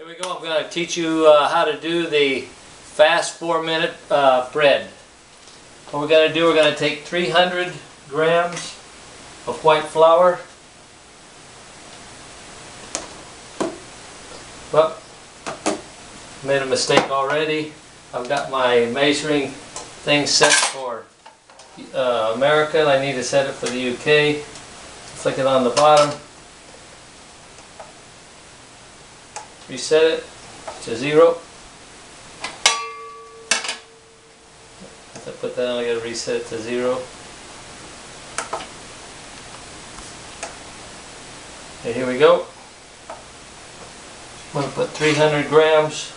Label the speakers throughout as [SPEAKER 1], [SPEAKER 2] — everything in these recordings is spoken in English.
[SPEAKER 1] Here we go. I'm going to teach you how to do the fast 4-minute bread. What we're going to do, we're going to take 300 grams of white flour. Well, made a mistake already. I've got my measuring thing set for America, and I need to set it for the UK. Flick it on the bottom. Reset it to 0. If I put that on, I got to reset it to 0. Okay, here we go. I'm going to put 300 grams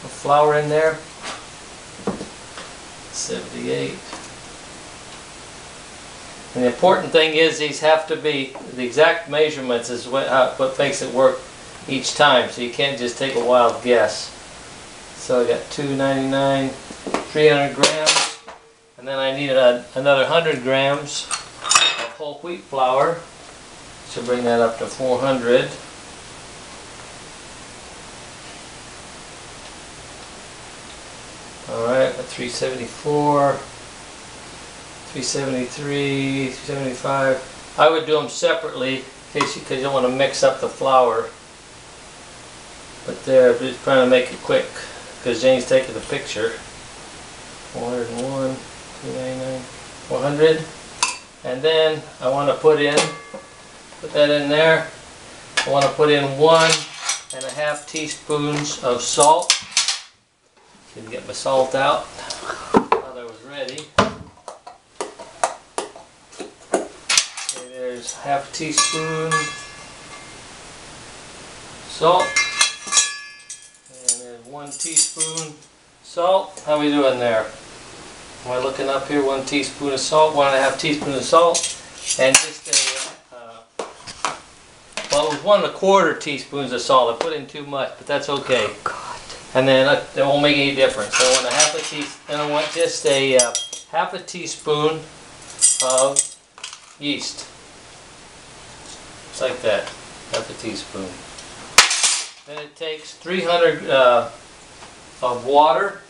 [SPEAKER 1] of flour in there. 78. And the important thing is these have to be the exact measurements is what makes it work each time. So you can't just take a wild guess. So I got 299, 300 grams, and then I need another 100 grams of whole wheat flour. So bring that up to 400. Alright, 374. 373, 375. I would do them separately because you don't want to mix up the flour. But there, just trying to make it quick because Jane's taking the picture. 401, 299, 400. And then I want to put that in there. I want to put in 1.5 teaspoons of salt. Didn't get my salt out. Thought I was ready. There's half a teaspoon salt, and then 1 teaspoon salt. How are we doing there? Am I looking up here? 1 teaspoon of salt, 1.5 teaspoons of salt, and just well, it was 1.25 teaspoons of salt. I put in too much, but that's okay. Oh, God. And then it won't make any difference. So I want and I want just a half a teaspoon of yeast. Just like that, half a teaspoon. Then it takes 300 of water.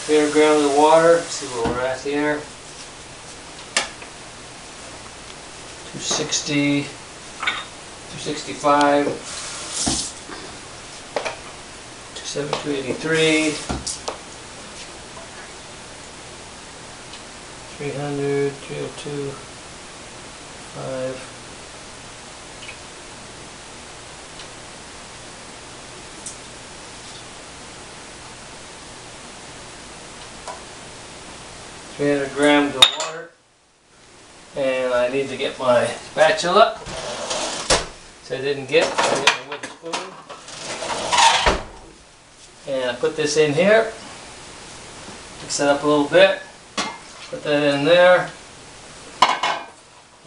[SPEAKER 1] 300 grams of water. Let's see where we're at here. 260, 265, 283, 300, 302. 5. $300 grams of water, and I need to get my spatula, so I didn't get my wooden spoon, and I put this in here, mix it up a little bit, put that in there.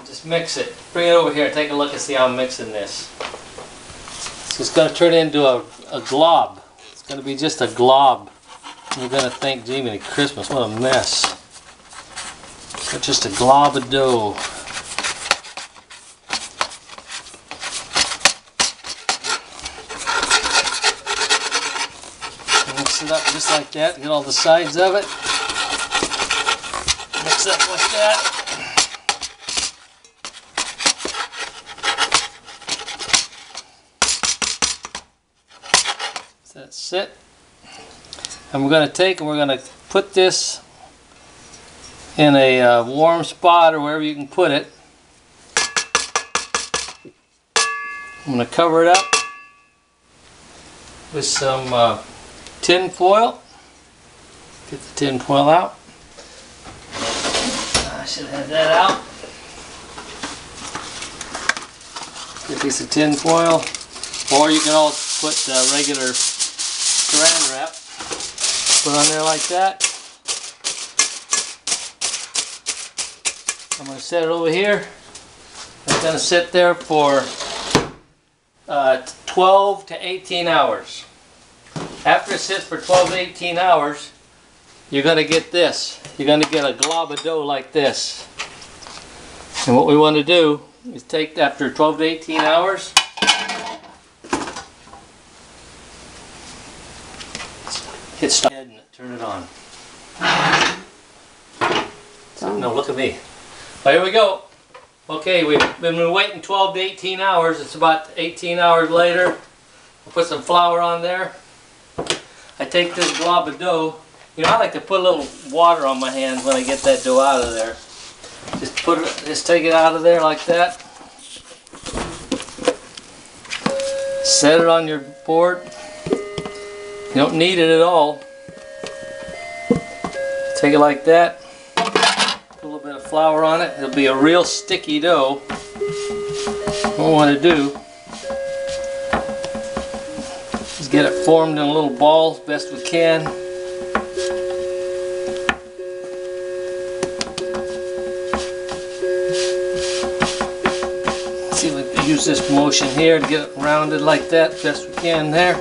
[SPEAKER 1] Just mix it. Bring it over here and take a look and see how I'm mixing this. So it's going to turn into a glob. It's going to be just a glob. You're going to think, gee, many Christmas, what a mess. So just a glob of dough. Mix it up just like that. Get all the sides of it. Mix it up like that. That's it. And we're going to put this in a warm spot or wherever you can put it. I'm going to cover it up with some tin foil. Get the tin foil out. I should have that out. Get a piece of tin foil, or you can also put regular Saran wrap. Put on there like that. I'm going to set it over here. It's going to sit there for 12 to 18 hours. After it sits for 12 to 18 hours, you're going to get this. You're going to get a glob of dough like this. And what we want to do is take after 12 to 18 hours. Hit stop and turn it on. No, look at me. Oh, here we go. Okay, we've been waiting 12 to 18 hours. It's about 18 hours later. I'll put some flour on there. I take this glob of dough. You know, I like to put a little water on my hands when I get that dough out of there. Just take it out of there like that. Set it on your board. You don't need it at all. Take it like that. Put a little bit of flour on it. It'll be a real sticky dough. What we want to do is get it formed in little balls best we can. See, we use this motion here to get it rounded like that best we can there.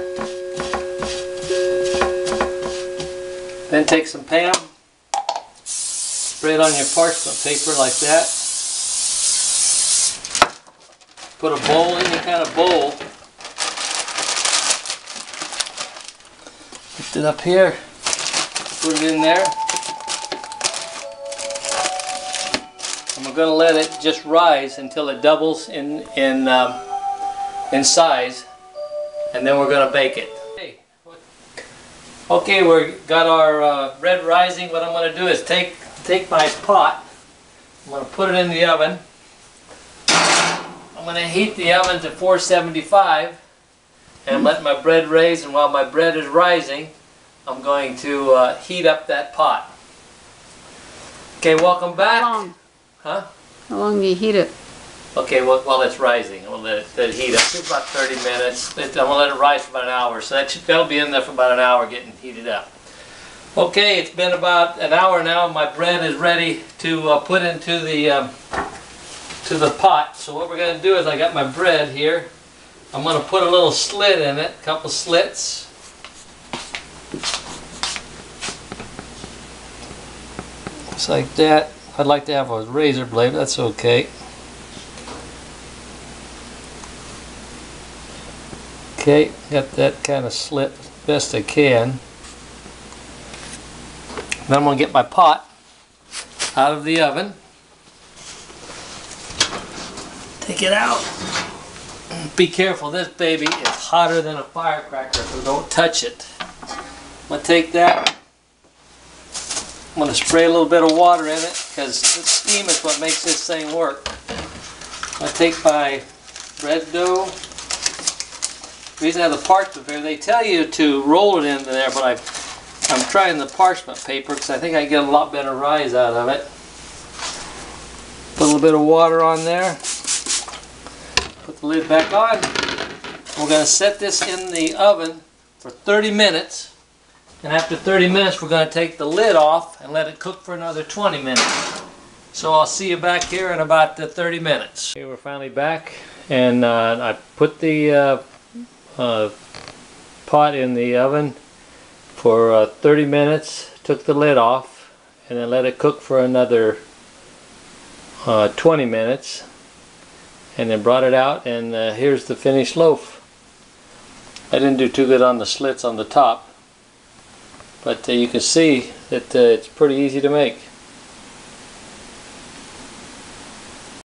[SPEAKER 1] Then take some Pam, spray it on your parchment paper like that. Put a bowl, any kind of bowl. Lift it up here, put it in there. And we're going to let it just rise until it doubles in size, and then we're going to bake it. Okay, we've got our bread rising. What I'm going to do is take my pot. I'm going to put it in the oven. I'm going to heat the oven to 475 and let my bread raise. And while my bread is rising, I'm going to heat up that pot. Okay, welcome back.
[SPEAKER 2] How long?
[SPEAKER 1] Huh?
[SPEAKER 2] How long do you heat it?
[SPEAKER 1] Okay, well, while it's rising, we'll let it heat up. It's about 30 minutes. I'm going to let it rise for about an hour. So that'll be in there for about an hour getting heated up. Okay, it's been about an hour now. My bread is ready to put into the pot. So what we're going to do is I got my bread here. I'm going to put a little slit in it, a couple slits. Just like that. I'd like to have a razor blade, but that's okay. Okay, got that kind of slit best I can. Then I'm going to get my pot out of the oven. Take it out. Be careful, this baby is hotter than a firecracker, so don't touch it. I'm going to take that. I'm going to spray a little bit of water in it because the steam is what makes this thing work. I'm going to take my bread dough. The reason I have the parchment paper, they tell you to roll it into there, but I'm trying the parchment paper because I think I get a lot better rise out of it. Put a little bit of water on there. Put the lid back on. We're going to set this in the oven for 30 minutes. And after 30 minutes, we're going to take the lid off and let it cook for another 20 minutes. So I'll see you back here in about 30 minutes. Okay, we're finally back, and I put the pot in the oven for 30 minutes, took the lid off, and then let it cook for another 20 minutes, and then brought it out, and here's the finished loaf. I didn't do too good on the slits on the top, but you can see that it's pretty easy to make.